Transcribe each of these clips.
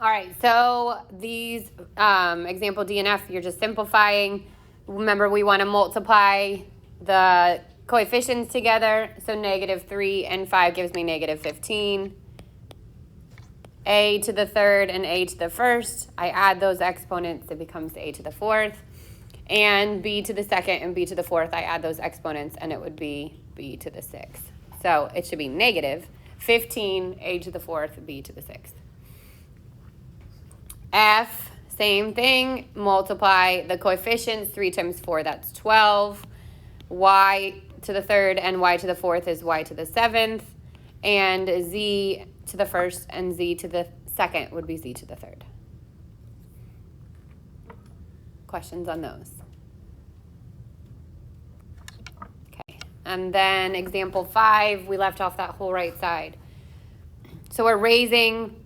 All right, so these example D and F, you're just simplifying. Remember, we want to multiply the coefficients together. So -3 and 5 gives me -15. A to the third and A to the first. I add those exponents, it becomes A to the fourth. And B to the second and B to the fourth, I add those exponents, and it would be B to the sixth. So it should be -15, A to the fourth, B to the sixth. F, same thing, multiply the coefficients, 3 times 4, that's 12. Y to the third and Y to the fourth is Y to the seventh. And Z to the first and Z to the second would be Z to the third. Questions on those? Okay, and then example 5, we left off that whole right side. So we're raising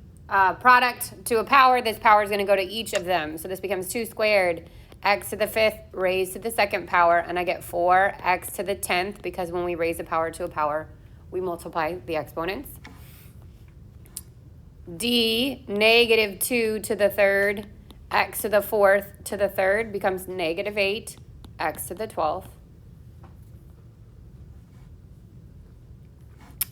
product to a power. This power is going to go to each of them. So this becomes 2 squared, x to the 5th raised to the 2nd power, and I get 4x to the 10th because when we raise a power to a power, we multiply the exponents. D, -2 to the 3rd, x to the 4th to the 3rd becomes -8, x to the 12th.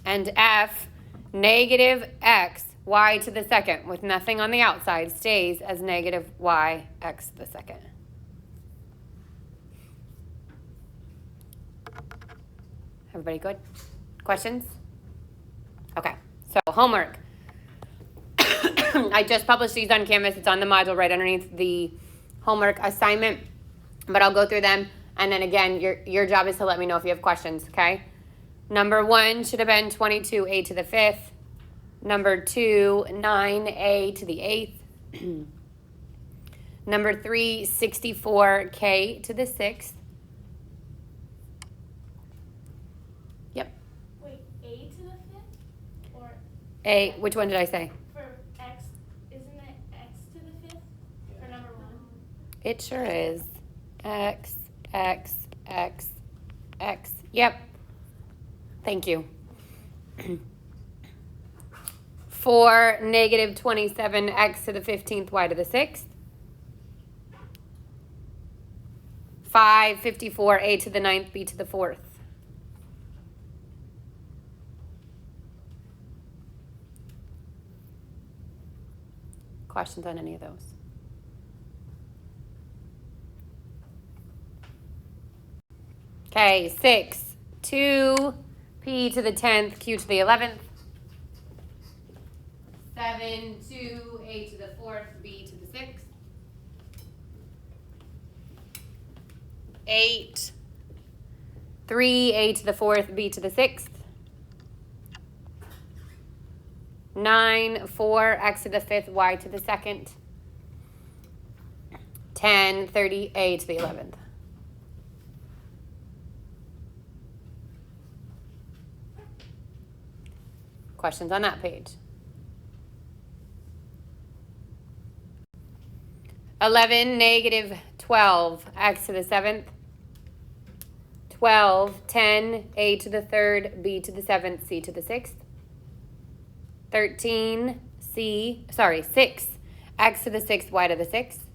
And F, -x, y to the 2nd with nothing on the outside stays as -y, x to the 2nd. Everybody good? Questions? Okay, so homework. I just published these on Canvas. It's on the module right underneath the homework assignment, but I'll go through them. And then again, your job is to let me know if you have questions, okay? Number 1 should have been 22a to the 5th. Number 2, 9a to the 8th. Number 3, 64k to the 6th. Yep. Wait, a to the 5th? Or A, which one did I say? for x, isn't it x to the 5th for number 1? It sure is. X, X, X, X. Yep. Thank you. 4, -27x to the 15th, y to the 6th. 5, 54a to the 9th, b to the 4th. Questions on any of those? Okay, 6, 2, p to the 10th, q to the 11th. 7, 2, a to the 4th, b to the 6th. 8, 3, a to the 4th, b to the 6th. 9, 4, x to the 5th, y to the 2nd. 10, 30, a to the 11th. Questions on that page? 11, -12, x to the 7th. 12, 10, a to the 3rd, b to the 7th, c to the 6th. 13, 6, x to the 6th, y to the 6th.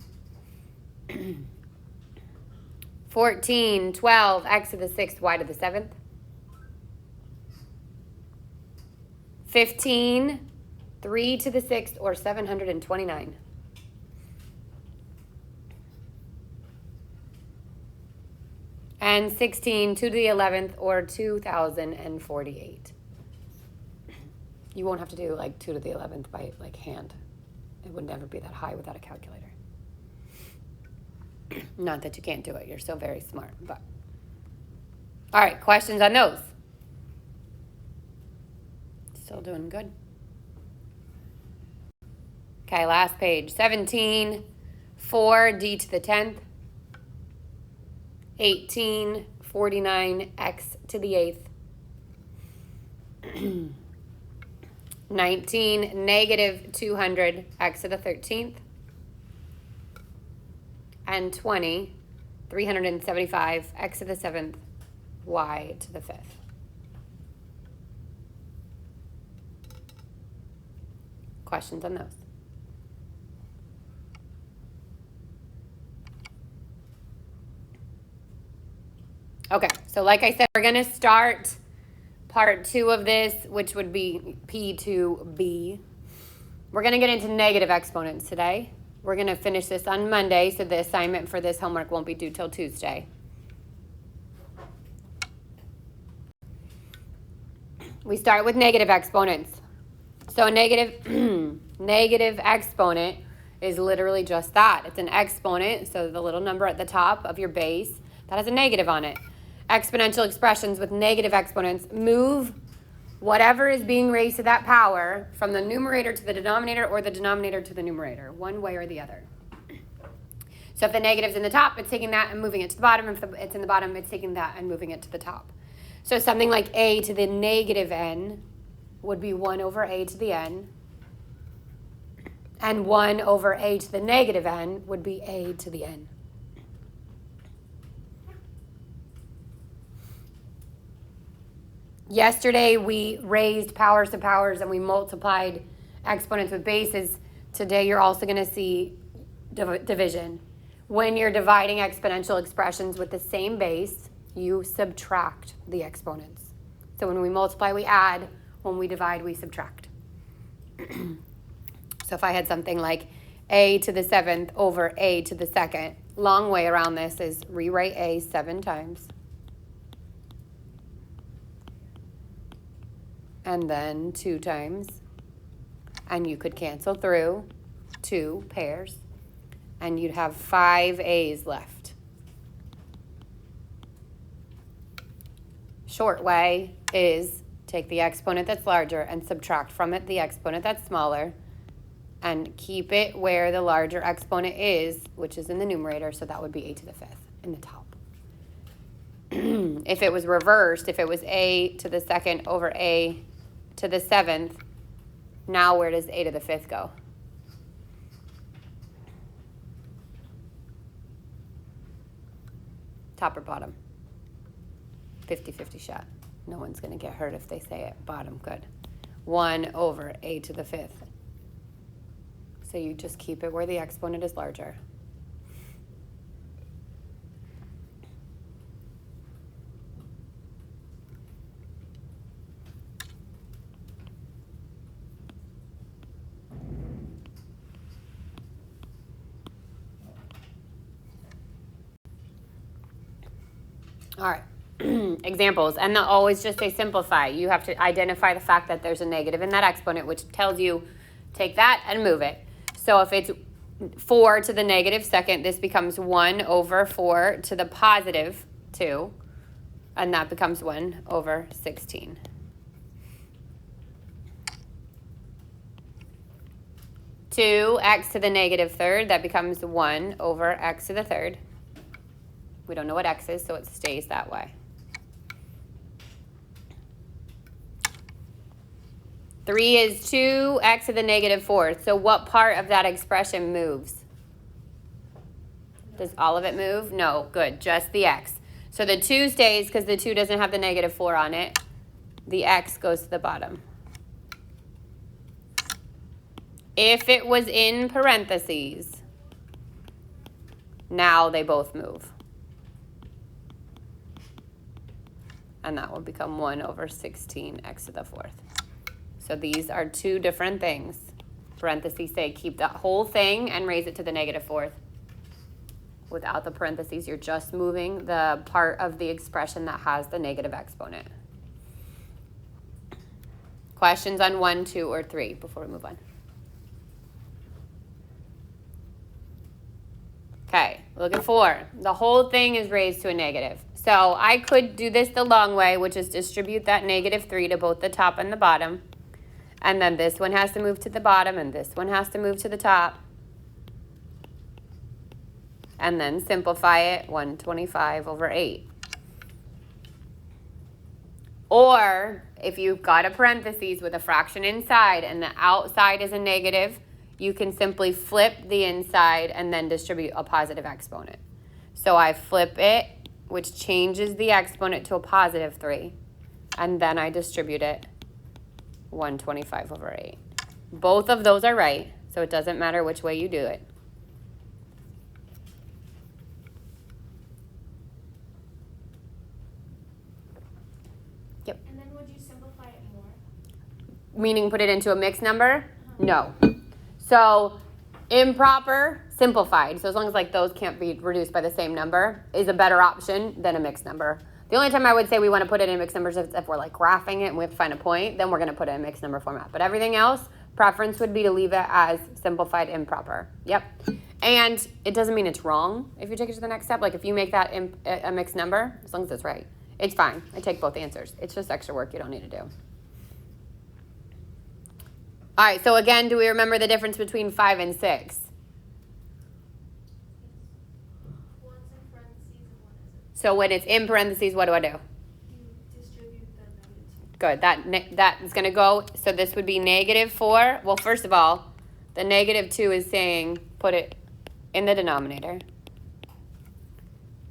14, 12, x to the 6th, y to the 7th. 15, 3 to the 6th, or 729. And 16, 2 to the 11th, or 2,048. You won't have to do like 2 to the 11th by like hand. It would never be that high without a calculator. Not that you can't do it. You're still very smart. But all right, questions on those? Still doing good. Okay, last page. 17, 4, d to the 10th. 18, 49, x to the 8th. 19, -200, x to the 13th. And 20, 375, x to the 7th, y to the 5th. Questions on those? Okay, so like I said, we're going to start part 2 of this, which would be P2B. We're going to get into negative exponents today. We're going to finish this on Monday, so the assignment for this homework won't be due till Tuesday. We start with negative exponents. So a negative exponent is literally just that. It's an exponent, so the little number at the top of your base that has a negative on it. Exponential expressions with negative exponents move whatever is being raised to that power from the numerator to the denominator or the denominator to the numerator, one way or the other. So if the negative's in the top, it's taking that and moving it to the bottom. If it's in the bottom, it's taking that and moving it to the top. So something like a to the negative n would be 1 over a to the n. And 1 over a to the negative n would be a to the n. Yesterday we raised powers to powers and we multiplied exponents with bases. Today you're also going to see division. When you're dividing exponential expressions with the same base, you subtract the exponents. So when we multiply, we add. When we divide, we subtract. So if I had something like a to the 7th over a to the 2nd, long way around this is rewrite a 7 times. And then 2 times. And you could cancel through 2 pairs. And you'd have 5 a's left. Short way is take the exponent that's larger and subtract from it the exponent that's smaller. And keep it where the larger exponent is, which is in the numerator, so that would be a to the 5th in the top. If it was reversed, if it was a to the 2nd over a to the 7th, now where does a to the 5th go? Top or bottom? 50-50 shot. No one's going to get hurt if they say it. Bottom, good. 1 over a to the 5th. So you just keep it where the exponent is larger. All right. Examples, and they'll always just say simplify. You have to identify the fact that there's a negative in that exponent, which tells you take that and move it. So if it's 4 to the negative 2nd, this becomes 1 over 4 to the positive 2, and that becomes 1 over 16. Two x to the negative 3rd, that becomes 1 over x to the 3rd. We don't know what x is, so it stays that way. 3 is 2x to the negative 4th. So what part of that expression moves? Does all of it move? No. Good. Just the x. So the 2 stays because the 2 doesn't have the negative 4 on it. The x goes to the bottom. If it was in parentheses, now they both move. And that will become 1 over 16 x to the 4th. So these are 2 different things. Parentheses say keep that whole thing and raise it to the negative 4th. Without the parentheses, you're just moving the part of the expression that has the negative exponent. Questions on 1, 2, or 3 before we move on? Okay, look at 4. The whole thing is raised to a negative. So I could do this the long way, which is distribute that negative 3 to both the top and the bottom. And then this one has to move to the bottom, and this one has to move to the top. And then simplify it, 125 over 8. Or if you've got a parentheses with a fraction inside and the outside is a negative, you can simply flip the inside and then distribute a positive exponent. So I flip it, which changes the exponent to a positive 3, and then I distribute it 125 over 8. Both of those are right, so it doesn't matter which way you do it. Meaning put it into a mixed number? No. So improper, simplified, so as long as like those can't be reduced by the same number, is a better option than a mixed number. The only time I would say we want to put it in mixed numbers is if we're like graphing it and we have to find a point, then we're going to put it in mixed number format. But everything else, preference would be to leave it as simplified improper. Yep. And it doesn't mean it's wrong if you take it to the next step. Like if you make that a mixed number, as long as it's right, it's fine. I take both answers. It's just extra work you don't need to do. All right, so again, do we remember the difference between 5 and 6? One's in parentheses and one isn't. So when it's in parentheses, what do? You distribute the negative. Good, that is going to go, so this would be -4. Well, first of all, the -2 is saying put it in the denominator.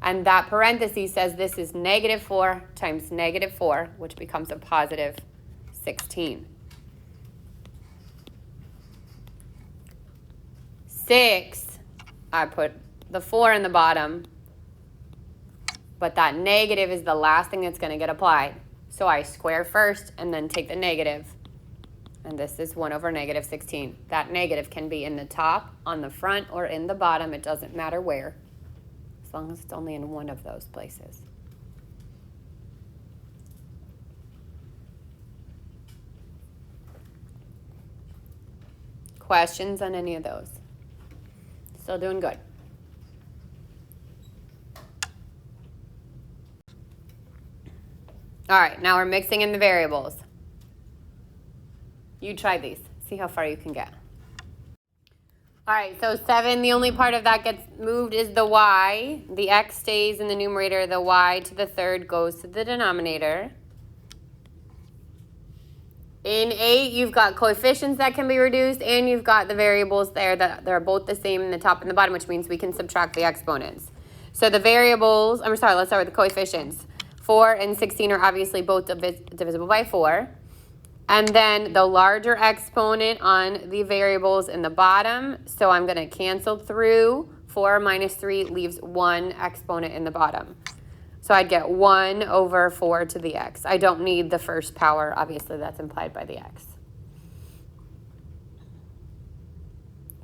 And that parenthesis says this is -4 times -4, which becomes a positive 16. 6, I put the 4 in the bottom, but that negative is the last thing that's going to get applied. So I square first and then take the negative, and this is 1 over -16. That negative can be in the top, on the front, or in the bottom. It doesn't matter where, as long as it's only in one of those places. Questions on any of those? Still doing good. All right, now we're mixing in the variables. You try these. See how far you can get. All right, so 7, the only part of that gets moved is the y. The x stays in the numerator. The y to the third goes to the denominator. In 8, you've got coefficients that can be reduced, and you've got the variables there that they're both the same in the top and the bottom, which means we can subtract the exponents. So the variables, let's start with the coefficients. 4 and 16 are obviously both divisible by 4. And then the larger exponent on the variables in the bottom, so I'm going to cancel through. 4 minus 3 leaves 1 exponent in the bottom. So I'd get 1 over 4 to the x. I don't need the first power, obviously that's implied by the x.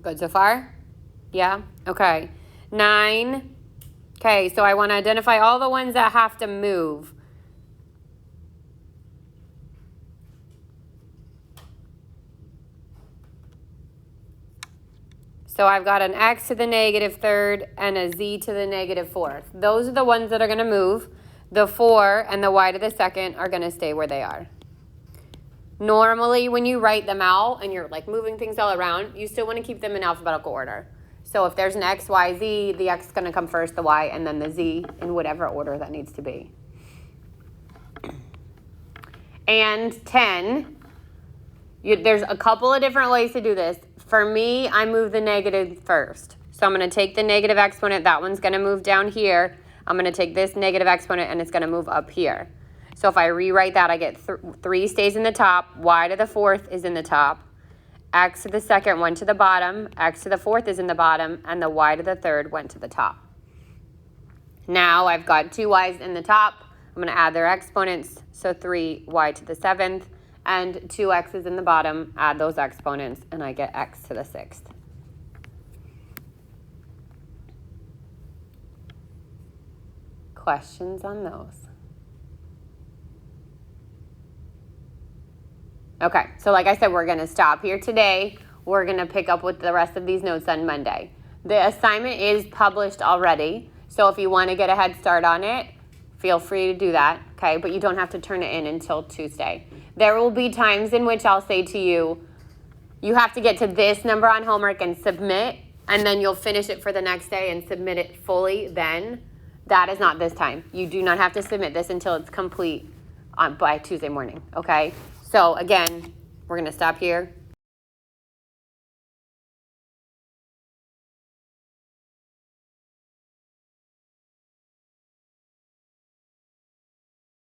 Good so far? Yeah? Okay. 9. Okay, so I want to identify all the ones that have to move. So I've got an x to the -3rd and a z to the -4th. Those are the ones that are going to move. The 4 and the y to the second are going to stay where they are. Normally, when you write them out and you're like moving things all around, you still want to keep them in alphabetical order. So if there's an x, y, z, the x is going to come first, the y, and then the z in whatever order that needs to be. And 10, there's a couple of different ways to do this. For me, I move the negative first. So I'm going to take the negative exponent. That one's going to move down here. I'm going to take this negative exponent, and it's going to move up here. So if I rewrite that, I get 3 stays in the top. Y to the 4th is in the top. X to the second went to the bottom. X to the 4th is in the bottom. And the y to the 3rd went to the top. Now I've got 2 y's in the top. I'm going to add their exponents. So 3y to the 7th. And 2 x's in the bottom, add those exponents, and I get x to the 6th. Questions on those? Okay, so like I said, we're going to stop here today. We're going to pick up with the rest of these notes on Monday. The assignment is published already, so if you want to get a head start on it, feel free to do that, okay? But you don't have to turn it in until Tuesday. There will be times in which I'll say to you, you have to get to this number on homework and submit, and then you'll finish it for the next day and submit it fully then. That is not this time. You do not have to submit this until it's complete by Tuesday morning, okay? So again, we're going to stop here.